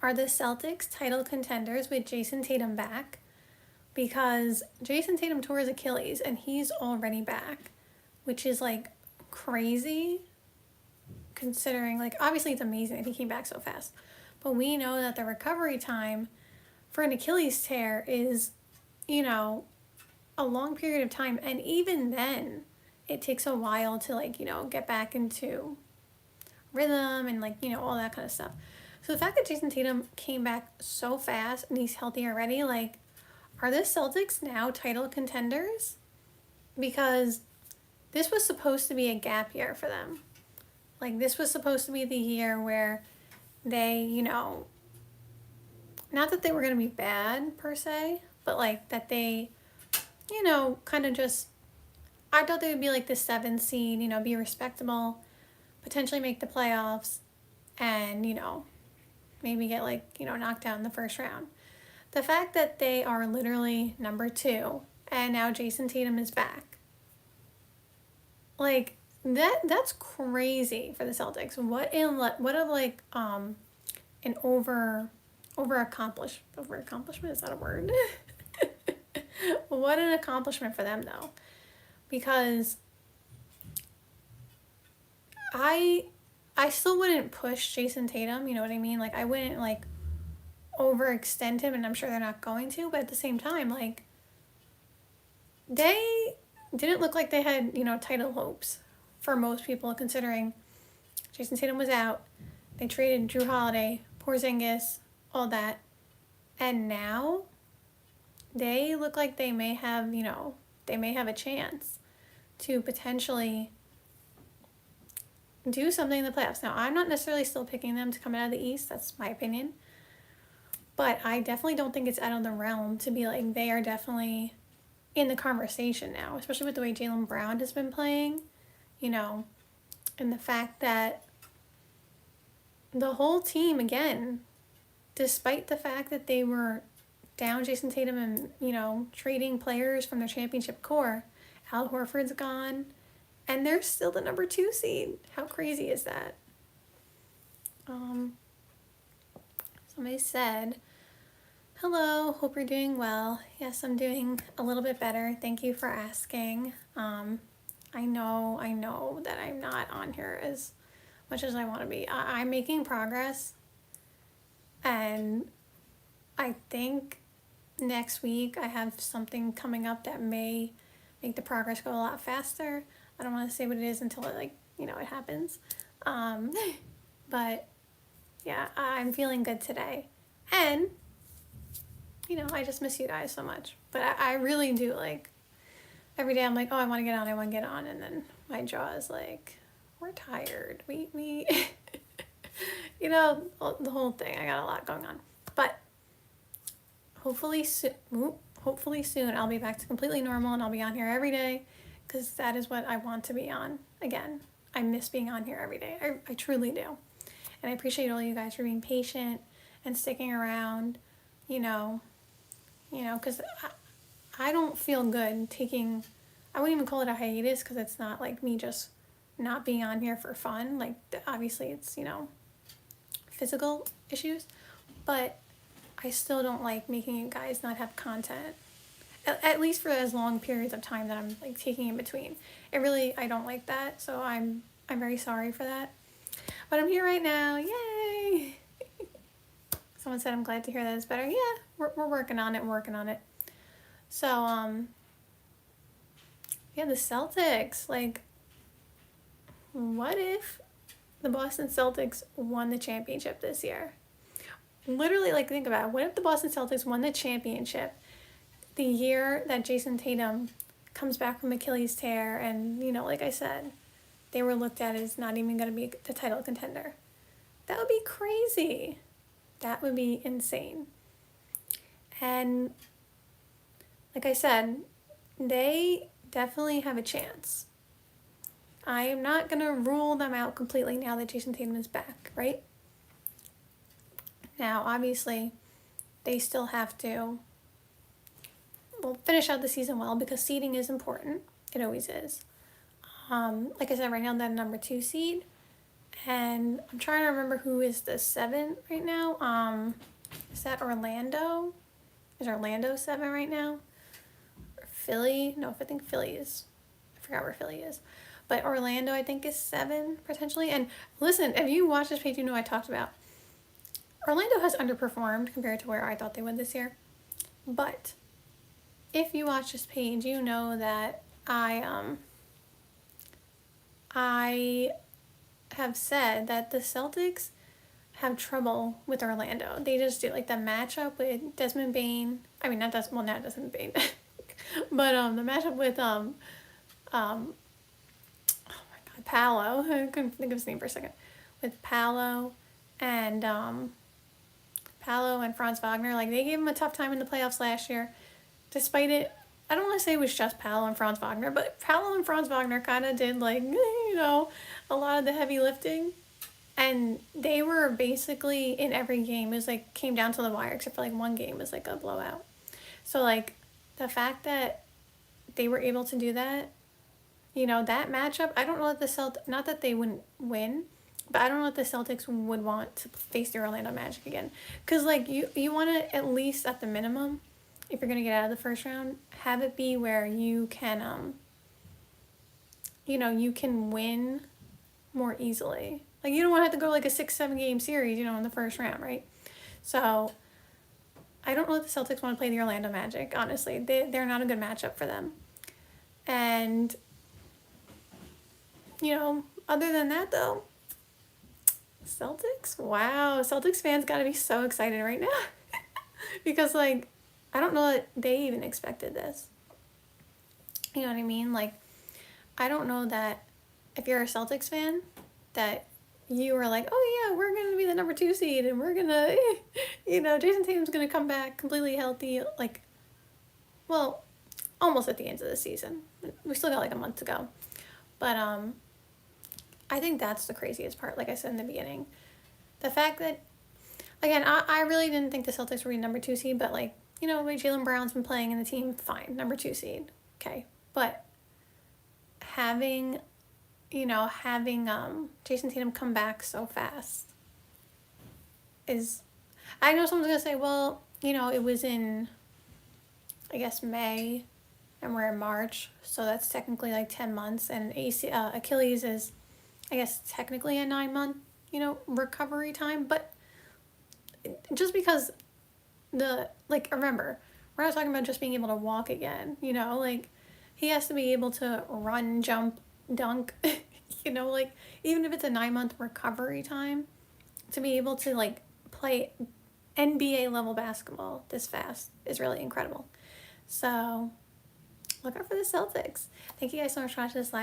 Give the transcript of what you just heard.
Are the Celtics title contenders with Jason Tatum back? Because Jason Tatum tore his Achilles and he's already back, which is like crazy considering, like, obviously it's amazing that he came back so fast, but we know that the recovery time for an Achilles tear is, a long period of time, and even then it takes a while to, like, get back into rhythm and, like, all that kind of stuff. So the fact that Jason Tatum came back so fast and he's healthy already, like, are the Celtics now title contenders? Because this was supposed to be a gap year for them. Like, this was supposed to be the year where they, not that they were going to be bad per se, but like that they, kind of just, I thought they would be like the 7th seed, be respectable, potentially make the playoffs, and, maybe get, like, knocked out in the first round. The fact that they are literally number 2 and now Jason Tatum is back, like, that's crazy for the Celtics. What an accomplishment, is that a word? What an accomplishment for them though, because I still wouldn't push Jason Tatum, you know what I mean? Like, I wouldn't, like, overextend him, and I'm sure they're not going to, but at the same time, like, they didn't look like they had, title hopes for most people, considering Jason Tatum was out, they traded Drew Holiday, Porzingis, all that, and now they look like they may have, they may have a chance to potentially do something in the playoffs. Now, I'm not necessarily still picking them to come out of the East. That's my opinion. But I definitely don't think it's out of the realm to be like, they are definitely in the conversation now, especially with the way Jaylen Brown has been playing, and the fact that the whole team, again, despite the fact that they were down Jason Tatum and, trading players from their championship core, Al Horford's gone, and they're still the number 2 seed. How crazy is that? Somebody said, hello, hope you're doing well. Yes, I'm doing a little bit better. Thank you for asking. I know that I'm not on here as much as I want to be. I'm making progress, and I think next week I have something coming up that may make the progress go a lot faster. I don't want to say what it is until it, like, it happens. But yeah, I'm feeling good today. And, I just miss you guys so much. But I really do, like, every day I'm like, oh, I want to get on. And then my jaw is like, we're tired. We the whole thing. I got a lot going on. But hopefully soon I'll be back to completely normal and I'll be on here every day, because that is what I want to be on again. I miss being on here every day. I truly do. And I appreciate all you guys for being patient and sticking around, because I don't feel good taking, I wouldn't even call it a hiatus, because it's not like me just not being on here for fun. Like, obviously it's, physical issues, but I still don't like making you guys not have content, at least for as long periods of time that I'm, like, taking in between. I don't like that, so I'm very sorry for that. But I'm here right now, yay! Someone said I'm glad to hear that it's better. Yeah, we're working on it, So, yeah, the Celtics, like, what if the Boston Celtics won the championship this year? Literally, like, think about it. What if the Boston Celtics won the championship the year that Jason Tatum comes back from Achilles tear, and, like I said, they were looked at as not even going to be the title contender? That would be crazy. That would be insane. And like I said, they definitely have a chance. I am not going to rule them out completely now that Jason Tatum is back, right? Now, obviously, they still have to, finish out the season well, because seeding is important. It always is. Like I said, right now they're number 2 seed, And I'm trying to remember who is the 7 right now. Is that Orlando? Is Orlando 7 right now? Or Philly? No, I think Philly is. I forgot where Philly is. But Orlando, I think, is 7 potentially. And listen, if you watch this page, you know I talked about Orlando has underperformed compared to where I thought they would this year. But if you watch this page, you know that I have said that the Celtics have trouble with Orlando. They just do, like, the matchup with Desmond Bane. I mean, not Desmond Bane. But the matchup with oh my god, Paolo. I couldn't think of his name for a second. With Paolo and Franz Wagner, like, they gave him a tough time in the playoffs last year. Despite it, I don't want to say it was just Paolo and Franz Wagner, but Paolo and Franz Wagner kind of did, like, a lot of the heavy lifting. And they were basically in every game. It was like, came down to the wire, except for like one game was like a blowout. So, like, the fact that they were able to do that, that matchup, I don't know that not that they wouldn't win, but I don't know if the Celtics would want to face the Orlando Magic again. Because, like, you want to, at least at the minimum, if you're going to get out of the first round, have it be where you can, you can win more easily. Like, you don't want to have to go like a 6-7 game series, in the first round, right? So, I don't know if the Celtics want to play the Orlando Magic, honestly. They're not a good matchup for them. And, other than that, though, Celtics? Wow, Celtics fans got to be so excited right now. Because, like, I don't know that they even expected this. You know what I mean? Like, I don't know that if you're a Celtics fan, that you were like, oh yeah, we're going to be the number 2 seed and we're going to, Jason Tatum's going to come back completely healthy, like, well, almost at the end of the season. We still got like a month to go. But I think that's the craziest part, like I said in the beginning. The fact that, again, I really didn't think the Celtics were the number 2 seed, but, like, Jaylen Brown's been playing in the team, fine, number 2 seed, okay. But having Jason Tatum come back so fast is, I know someone's going to say, well, it was in, I guess, May, and we're in March, so that's technically like 10 months, and Achilles is, I guess, technically a 9-month, recovery time, but just because remember, we're not talking about just being able to walk again, like, he has to be able to run, jump, dunk, like, even if it's a 9-month recovery time, to be able to, like, play NBA level basketball this fast is really incredible. So, look out for the Celtics. Thank you guys so much for watching this live